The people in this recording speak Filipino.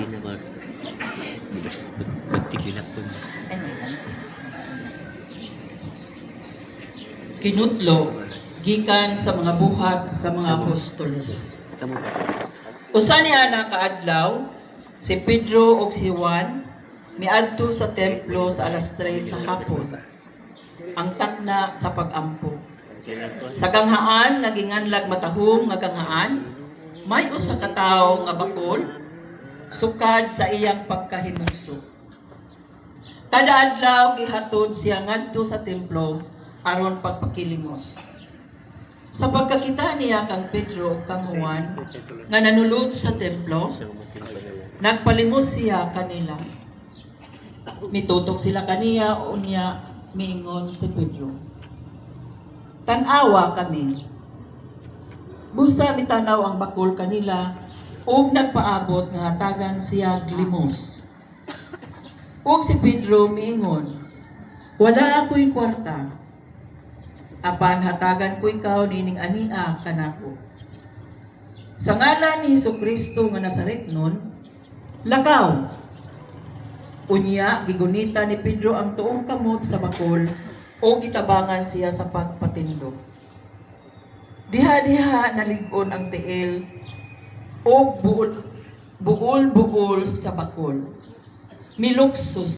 na ba? Magtikilat ko. Kinutlo gikan sa mga buhat sa mga apostolos. Usa niya na kaadlaw si Pedro ug si Juan miadto sa templo sa alas 3 sa hapon. Ang takna sa pag-ampo. Sa ganghaan nga ginganlag matahong nga ganghaan, may usa ka tawo nga bakol sukad sa iyang pagkahimuso. Kada adlaw gihatod siya ngadto sa templo aron pagpakilimos. Sa pagkakita niya kang Pedro ug kang Juan nga nanulod sa templo, nagpalimos siya kanila. Mitutok sila kaniya unya miingon si Pedro. Tanawa kami. Busa mitanaw ang bakol kanila ug nagpaabot nga hatagan siya limos. Ug si Pedro miingon, wala ako'y kwarta. Apan hatagan ko ikaw nining ania kanako. Sa ngalan ni Hesukristo nga Nazaretnon, lakaw. Unya, gigunita ni Pedro ang tuong kamot sa bakol o gitabangan siya sa pagpatindog. Diha-diha nalig-on ang tiil o buol-buol sa bakol. Miluksos